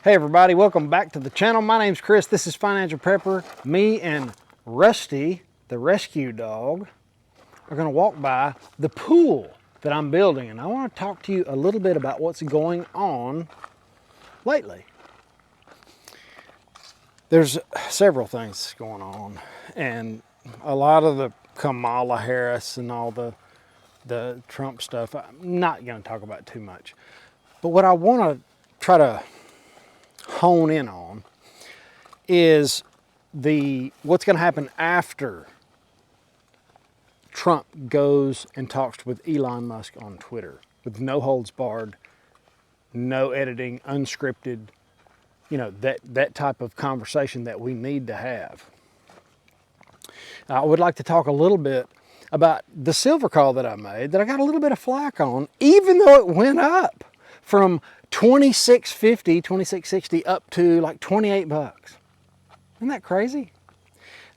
Hey everybody, welcome back to the channel. My name's Chris, this is Financial Prepper. Me and Rusty, the rescue dog, are gonna walk by the pool that I'm building, and I wanna talk to you a little bit about what's going on lately. There's several things going on, and a lot of the Kamala Harris and all the Trump stuff, I'm not gonna talk about too much. But what I wanna try to hone in on is what's going to happen after Trump goes and talks with Elon Musk on Twitter with no holds barred, no editing, unscripted, that type of conversation that we need to have. I would like to talk a little bit about the silver call that I made that I got a little bit of flack on, even though it went up from $26.50, $26.60 up to like 28 bucks. Isn't that crazy?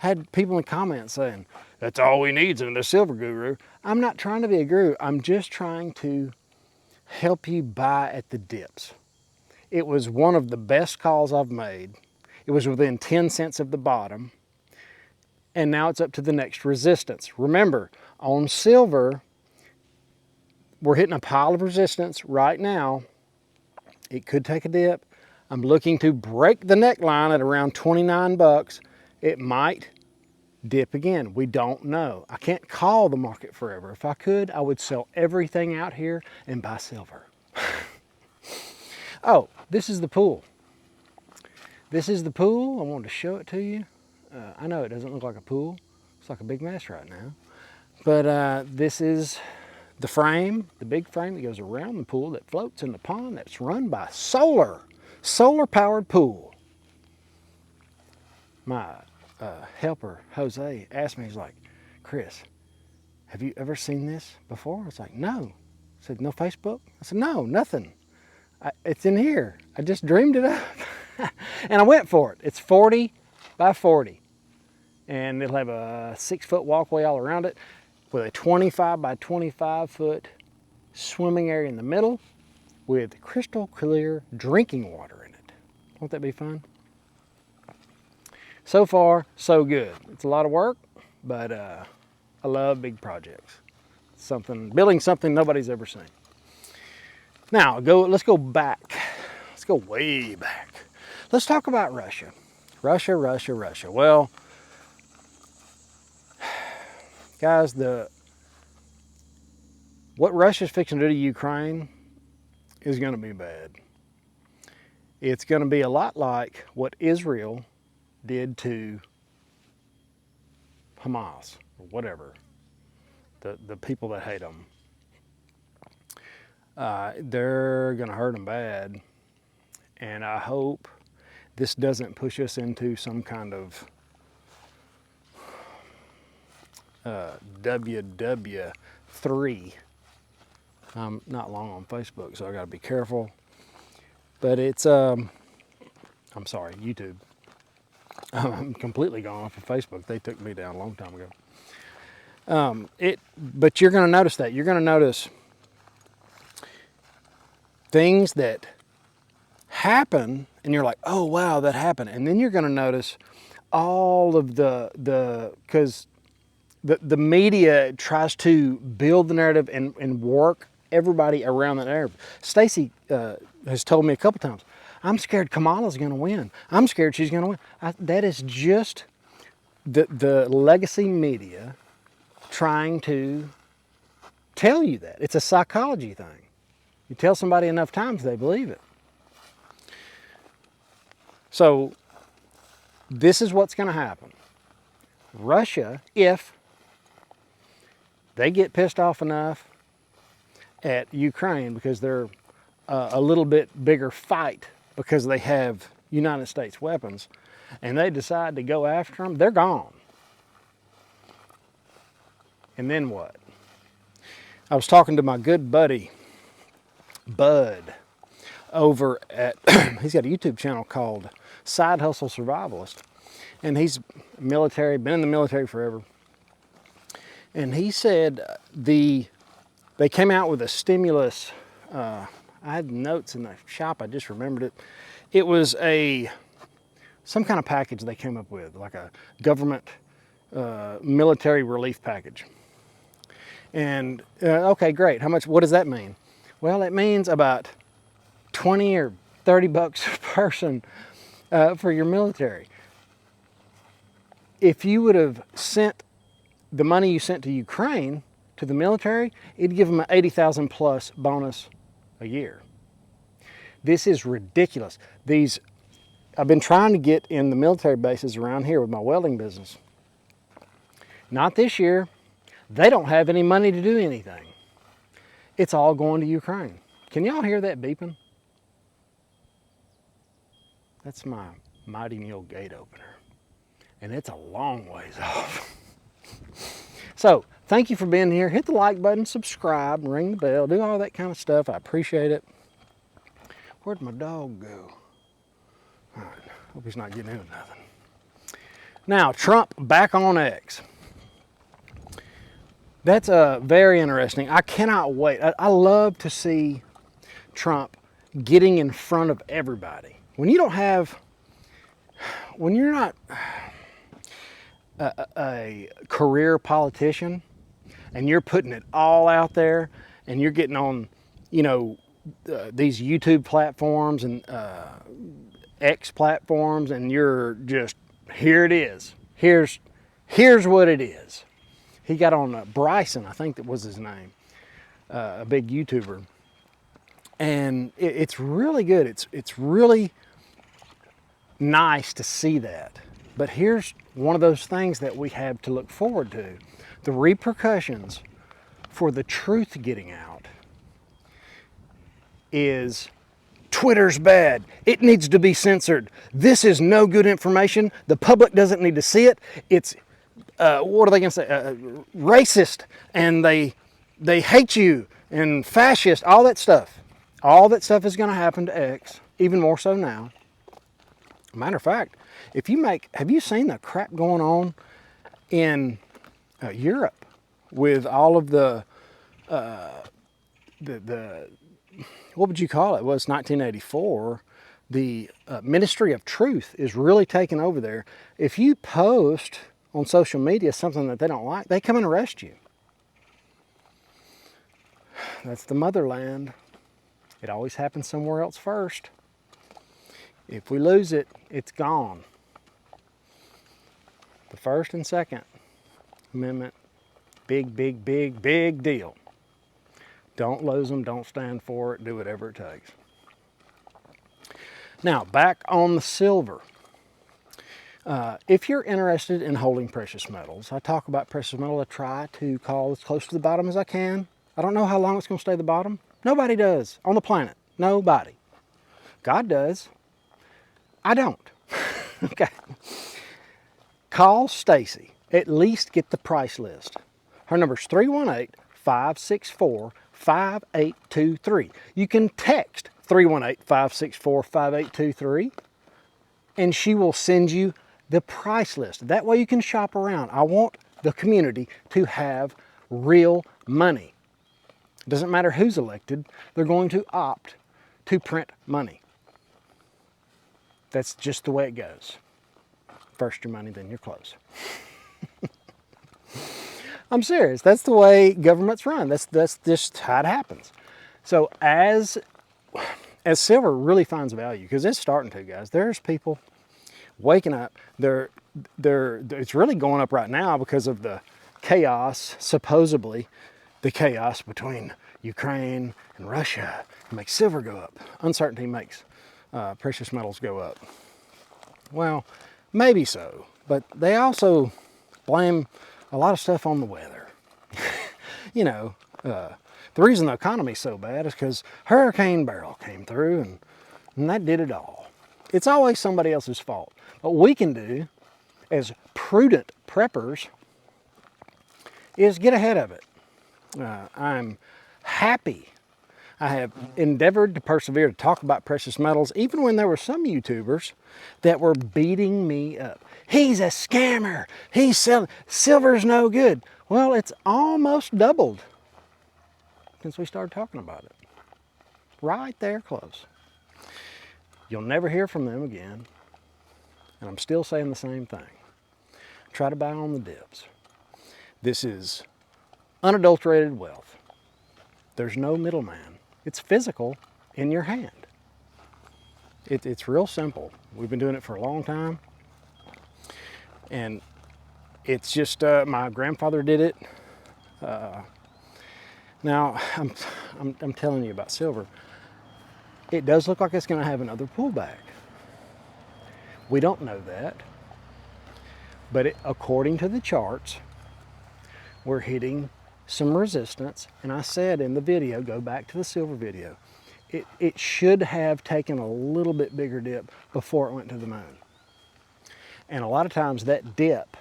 I had people in comments saying, that's all we need in the silver guru. I'm not trying to be a guru. I'm just trying to help you buy at the dips. It was one of the best calls I've made. It was within 10 cents of the bottom. And now it's up to the next resistance. Remember, on silver, we're hitting a pile of resistance right now. It could take a dip. I'm looking to break the neckline at around 29 bucks. It might dip again. We don't know. I can't call the market forever. If I could, I would sell everything out here and buy silver. Oh, this is the pool. This is the pool. I wanted to show it to you. I know it doesn't look like a pool. It's like a big mess right now. But this is the frame, the big frame that goes around the pool that floats in the pond that's run by solar-powered pool. My helper, Jose, asked me, he's like, Chris, have you ever seen this before? I was like, no. I said, no Facebook? I said, no, nothing. It's in here. I just dreamed it up. And I went for it. It's 40 by 40. And it'll have a 6-foot walkway all around it, with a 25 by 25 foot swimming area in the middle with crystal clear drinking water in it. Won't that be fun? So far, so good. It's a lot of work, but I love big projects. Building something nobody's ever seen. Now, let's go back. Let's go way back. Let's talk about Russia. Russia. Well, guys, what Russia's fixing to do to Ukraine is going to be bad. It's going to be a lot like what Israel did to Hamas, or whatever, the people that hate them. They're going to hurt them bad, and I hope this doesn't push us into some kind of WW3. I'm not long on Facebook, so I got to be careful. But it's, I'm sorry, YouTube. I'm completely gone off of Facebook. They took me down a long time ago. But you're going to notice that. You're going to notice things that happen, and you're like, oh, wow, that happened. And then you're going to notice all of because the media tries to build the narrative and work everybody around that narrative. Stacey has told me a couple times, I'm scared Kamala's going to win. I'm scared she's going to win. That is just the legacy media trying to tell you that. It's a psychology thing. You tell somebody enough times, they believe it. So this is what's going to happen. Russia, if they get pissed off enough at Ukraine because they're a little bit bigger fight because they have United States weapons, and they decide to go after them, they're gone. And then what? I was talking to my good buddy, Bud, over at, he's got a YouTube channel called Side Hustle Survivalist. And he's military, been in the military forever. And he said they came out with a stimulus, I I had notes in the shop, I just remembered it. It was some kind of package they came up with, like a government military relief package. And okay, great. How much? What does that mean? Well, it means about 20 or 30 bucks a person for your military. If you would have sent the money you sent to Ukraine to the military, it'd give them an 80,000 plus bonus a year. This is ridiculous. I've been trying to get in the military bases around here with my welding business. Not this year. They don't have any money to do anything. It's all going to Ukraine. Can y'all hear that beeping? That's my Mighty Mule gate opener. And it's a long ways off. So, thank you for being here. Hit the like button, subscribe, ring the bell, do all that kind of stuff. I appreciate it. Where'd my dog go? All right, hope he's not getting into nothing. Now, Trump back on X. That's very interesting. I cannot wait. I love to see Trump getting in front of everybody. When you're not a career politician and you're putting it all out there and you're getting on, these YouTube platforms and X platforms, and you're just, here it is. Here's what it is. He got on Bryson, I think that was his name, a big YouTuber. And it's really good. It's really nice to see that. But here's one of those things that we have to look forward to. The repercussions for the truth getting out is Twitter's bad. It needs to be censored. This is no good information. The public doesn't need to see it. It's what are they going to say? Racist, and they hate you, and fascist, all that stuff. All that stuff is going to happen to X, even more so now. Matter of fact, have you seen the crap going on in Europe with all of the what would you call it? Well, it's 1984. The Ministry of Truth is really taking over there. If you post on social media something that they don't like, they come and arrest you. That's the motherland. It always happens somewhere else first. If we lose it, it's gone. The First and Second Amendment, big deal. Don't lose them, don't stand for it, do whatever it takes. Now, back on the silver. If you're interested in holding precious metals, I talk about precious metal. I try to call as close to the bottom as I can. I don't know how long it's going to stay at the bottom. Nobody does on the planet. Nobody. God does. I don't. Okay. Call Stacey. At least get the price list. Her number is 318-564-5823. You can text 318-564-5823 and she will send you the price list. That way you can shop around. I want the community to have real money. It doesn't matter who's elected, they're going to opt to print money. That's just the way it goes. First your money, then your clothes. I'm serious. That's the way governments run. That's just how it happens. So as silver really finds value, because it's starting to, guys. There's people waking up. It's really going up right now because of the chaos, supposedly the chaos between Ukraine and Russia. It makes silver go up. Uncertainty makes precious metals go up. Well, maybe so, but they also blame a lot of stuff on the weather. The reason the economy's so bad is because Hurricane Beryl came through and that did it all. It's always somebody else's fault. What we can do as prudent preppers is get ahead of it. I'm happy. I have endeavored to persevere to talk about precious metals, even when there were some YouTubers that were beating me up. He's a scammer. He's selling. Silver's no good. Well, it's almost doubled since we started talking about it. Right there close. You'll never hear from them again. And I'm still saying the same thing. Try to buy on the dips. This is unadulterated wealth. There's no middleman. It's physical in your hand. It's real simple. We've been doing it for a long time. And it's just, my grandfather did it. Now, I'm telling you about silver. It does look like it's going to have another pullback. We don't know that. But according to the charts, we're hitting some resistance. And I said in the video, go back to the silver video, it should have taken a little bit bigger dip before it went to the moon. And a lot of times that dip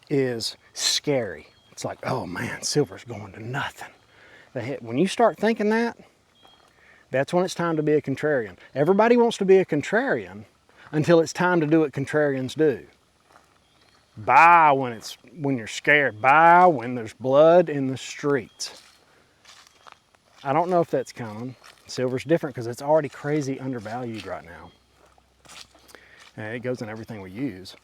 is scary. It's like, oh man, silver's going to nothing. When you start thinking that, that's when it's time to be a contrarian. Everybody wants to be a contrarian until it's time to do what contrarians do. Buy when you're scared. Buy when there's blood in the streets. I don't know if that's coming. Silver's different because it's already crazy undervalued right now. And it goes in everything we use.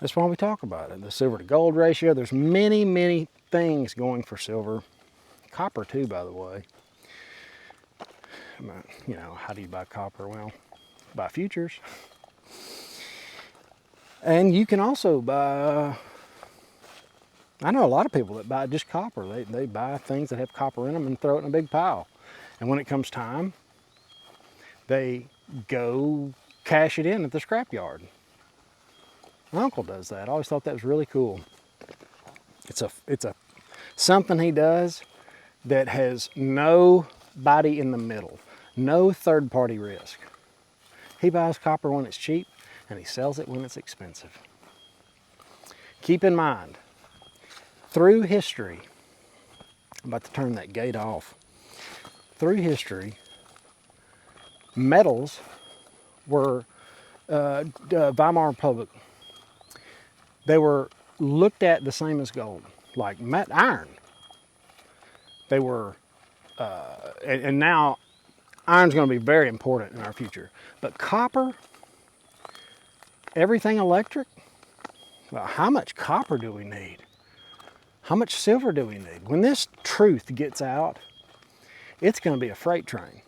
That's why we talk about it. The silver to gold ratio. There's many, many things going for silver. Copper too, by the way. You know, how do you buy copper? Well, buy futures. And you can also buy, I know a lot of people that buy just copper. They buy things that have copper in them and throw it in a big pile. And when it comes time, they go cash it in at the scrapyard. My uncle does that. I always thought that was really cool. It's a something he does that has nobody in the middle, no third-party risk. He buys copper when it's cheap, and he sells it when it's expensive. Keep in mind, through history, I'm about to turn that gate off. Through history, metals were, Weimar Republic, they were looked at the same as gold, like iron. They were, and now iron's going to be very important in our future. But copper, everything electric, well, how much copper do we need? How much silver do we need? When this truth gets out, it's going to be a freight train.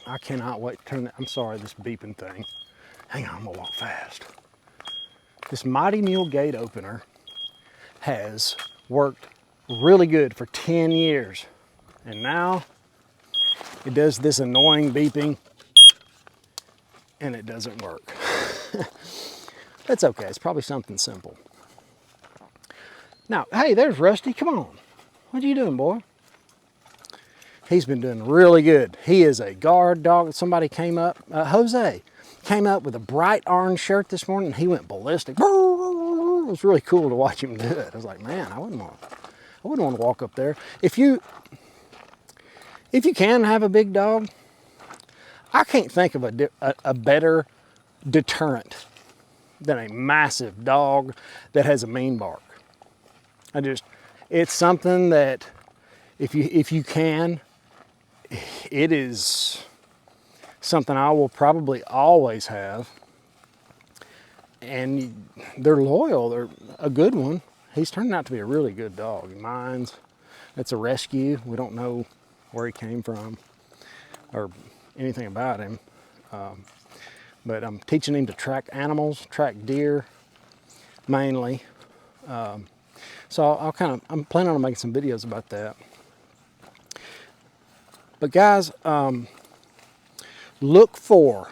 I cannot wait to turn that. I'm sorry, this beeping thing. Hang on, I'm going to walk fast. This Mighty Mule gate opener has worked really good for 10 years. And now it does this annoying beeping and it doesn't work. That's okay, it's probably something simple. Now, hey, there's Rusty, come on. What are you doing, boy? He's been doing really good. He is a guard dog. Somebody came up, Jose, came up with a bright orange shirt this morning and he went ballistic. It was really cool to watch him do it. I was like, man, I wouldn't want to walk up there. If you can have a big dog, I can't think of a better deterrent than a massive dog that has a mean bark. It's something that if you can, it is something I will probably always have. And they're loyal, they're a good one. He's turned out to be a really good dog. It's a rescue. We don't know where he came from or anything about him. But I'm teaching him to track animals, track deer mainly. So I'm planning on making some videos about that. But guys, look for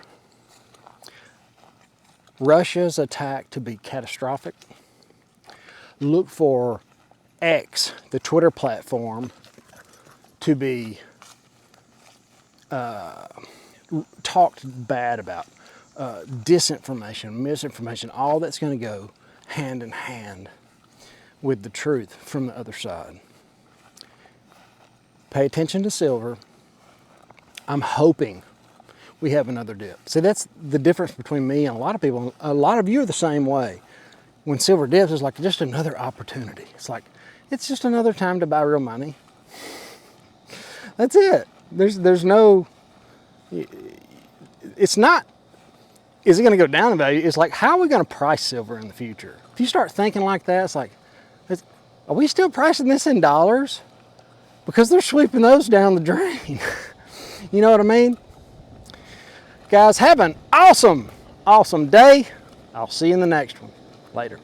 Russia's attack to be catastrophic. Look for X, the Twitter platform, to be talked bad about. Disinformation, misinformation, all that's going to go hand in hand with the truth from the other side. Pay attention to silver. I'm hoping we have another dip. See, that's the difference between me and a lot of people. A lot of you are the same way. When silver dips, it's like just another opportunity. It's like, it's just another time to buy real money. That's it. There's no, it's not, is it going to go down in value? It's like, how are we going to price silver in the future? If you start thinking like that, it's like, are we still pricing this in dollars? Because they're sweeping those down the drain. You know what I mean? Guys, have an awesome day. I'll see you in the next one. Later.